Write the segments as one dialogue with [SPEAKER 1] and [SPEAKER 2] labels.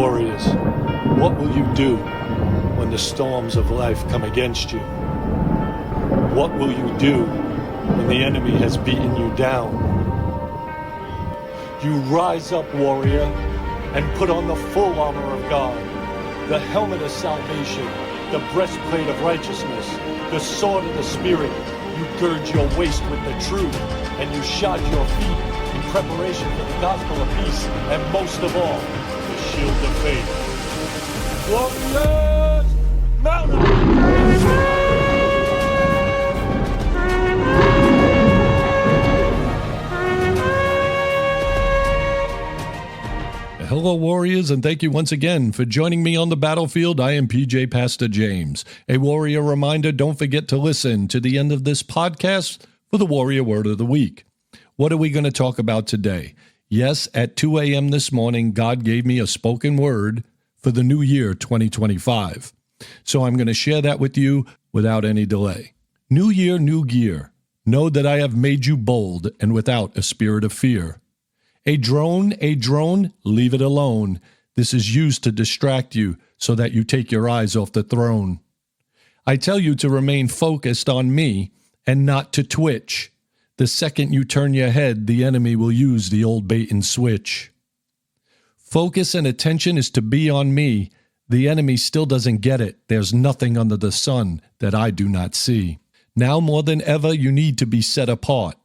[SPEAKER 1] Warriors, what will you do when the storms of life come against you? What will you do when the enemy has beaten you down? You rise up, warrior, and put on the full armor of God, the helmet of salvation, the breastplate of righteousness, the sword of the Spirit. You gird your waist with the truth, and you shod your feet in preparation for the gospel of peace, and most of all, the shield of faith. Warriors, mount up!
[SPEAKER 2] Hello, Warriors, and thank you once again for joining me on the battlefield. I am PJ Pastor James. A Warrior reminder, don't forget to listen to the end of this podcast for the Warrior Word of the Week. What are we going to talk about today? Yes, at 2 a.m. this morning, God gave me a spoken word for the new year 2025. So I'm going to share that with you without any delay. New year, new gear. Know that I have made you bold and without a spirit of fear. A drone, leave it alone. This is used to distract you so that you take your eyes off the throne. I tell you to remain focused on me and not to twitch. The second you turn your head, the enemy will use the old bait and switch. Focus and attention is to be on me. The enemy still doesn't get it. There's nothing under the sun that I do not see. Now more than ever, you need to be set apart.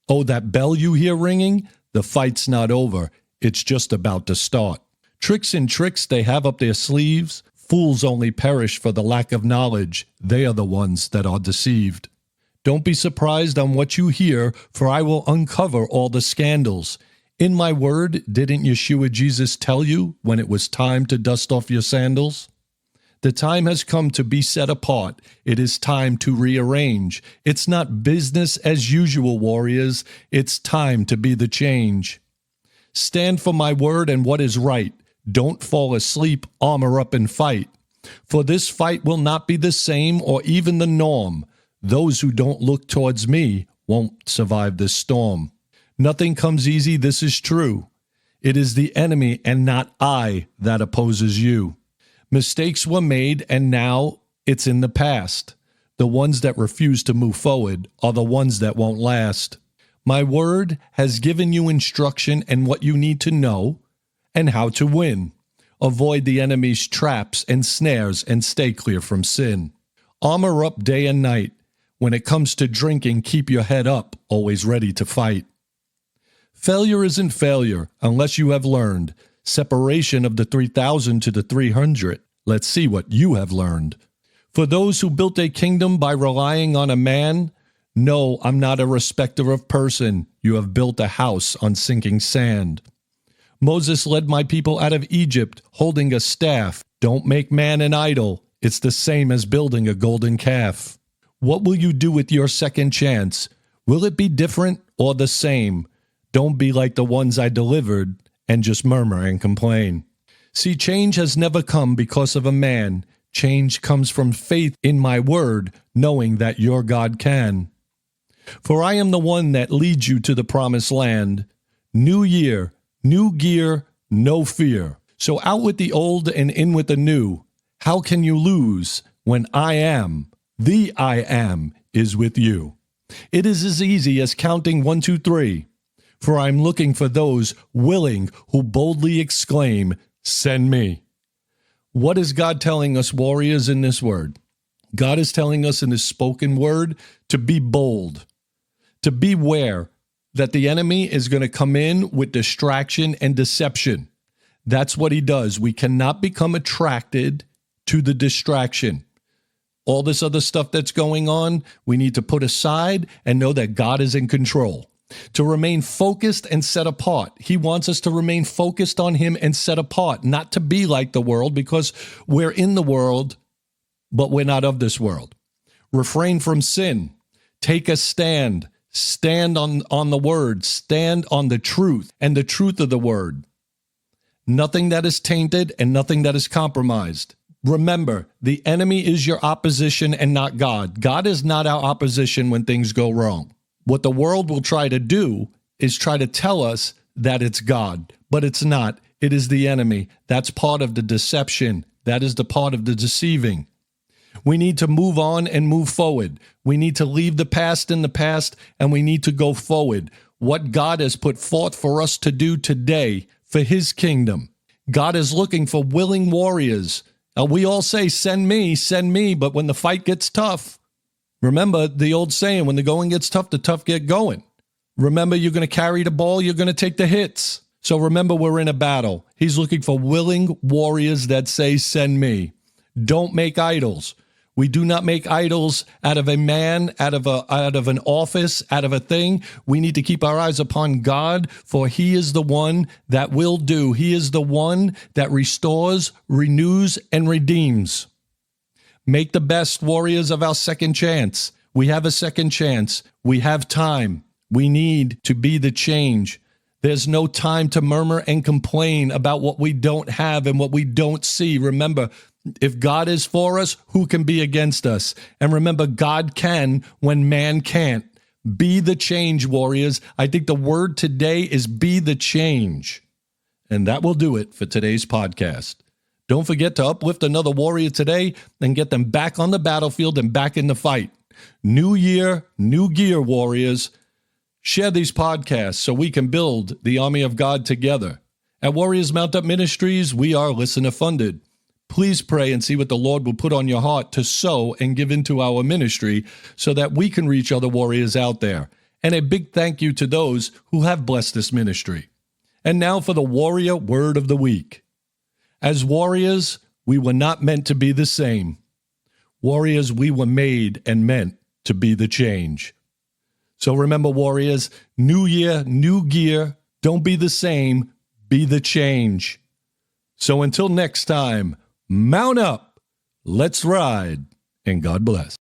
[SPEAKER 2] Oh, that bell you hear ringing? The fight's not over, it's just about to start. Tricks and tricks they have up their sleeves. Fools only perish for the lack of knowledge. They are the ones that are deceived. Don't be surprised on what you hear, for I will uncover all the scandals. In my word, didn't Yeshua Jesus tell you when it was time to dust off your sandals? The time has come to be set apart. It is time to rearrange. It's not business as usual, warriors. It's time to be the change. Stand for my word and what is right. Don't fall asleep, armor up and fight. For this fight will not be the same or even the norm. Those who don't look towards me won't survive this storm. Nothing comes easy, this is true. It is the enemy and not I that opposes you. Mistakes were made, and now it's in the past. The ones that refuse to move forward are the ones that won't last. My word has given you instruction and what you need to know and how to win. Avoid the enemy's traps and snares and stay clear from sin. Armor up day and night. When it comes to drinking, keep your head up, always ready to fight. Failure isn't failure unless you have learned. Separation of the 3,000 to the 300. Let's see what you have learned. For those who built a kingdom by relying on a man, no, I'm not a respecter of person. You have built a house on sinking sand. Moses led my people out of Egypt, holding a staff. Don't make man an idol. It's the same as building a golden calf. What will you do with your second chance? Will it be different or the same? Don't be like the ones I delivered and just murmur and complain. See, change has never come because of a man. Change comes from faith in my word, knowing that your God can. For I am the one that leads you to the promised land. New year, new gear, no fear. So out with the old and in with the new. How can you lose when I am, the I am, is with you? It is as easy as counting 1, 2, 3. For I'm looking for those willing who boldly exclaim, send me. What is God telling us, warriors, in this word? God is telling us in this spoken word to be bold, to beware that the enemy is going to come in with distraction and deception. That's what he does. We cannot become attracted to the distraction. All this other stuff that's going on, we need to put aside and know that God is in control. To remain focused and set apart. He wants us to remain focused on him and set apart, not to be like the world, because we're in the world, but we're not of this world. Refrain from sin. Take a stand. Stand on the word. Stand on the truth and the truth of the word. Nothing that is tainted and nothing that is compromised. Remember, the enemy is your opposition and not God. God is not our opposition when things go wrong. What the world will try to do is try to tell us that it's God, but it's not. It is the enemy. That's part of the deception. That is the part of the deceiving. We need to move on and move forward. We need to leave the past in the past, and we need to go forward. What God has put forth for us to do today for his kingdom. God is looking for willing warriors. We all say, send me, but when the fight gets tough, remember the old saying, when the going gets tough, the tough get going. Remember, you're going to carry the ball, you're going to take the hits. So remember, we're in a battle. He's looking for willing warriors that say, send me. Don't make idols. We do not make idols out of a man, out of an office, out of a thing. We need to keep our eyes upon God, for he is the one that will do. He is the one that restores, renews, and redeems. Make the best, warriors, of our second chance. We have a second chance. We have time. We need to be the change. There's no time to murmur and complain about what we don't have and what we don't see. Remember, if God is for us, who can be against us? And remember, God can when man can't. Be the change, warriors. I think the word today is be the change. And that will do it for today's podcast. Don't forget to uplift another warrior today and get them back on the battlefield and back in the fight. New year, new gear, warriors. Share these podcasts so we can build the army of God together. At Warriors Mount Up Ministries, we are listener funded. Please pray and see what the Lord will put on your heart to sow and give into our ministry so that we can reach other warriors out there. And a big thank you to those who have blessed this ministry. And now for the Warrior Word of the Week. As warriors, we were not meant to be the same. Warriors, we were made and meant to be the change. So remember, warriors, new year, new gear. Don't be the same, be the change. So until next time, mount up, let's ride, and God bless.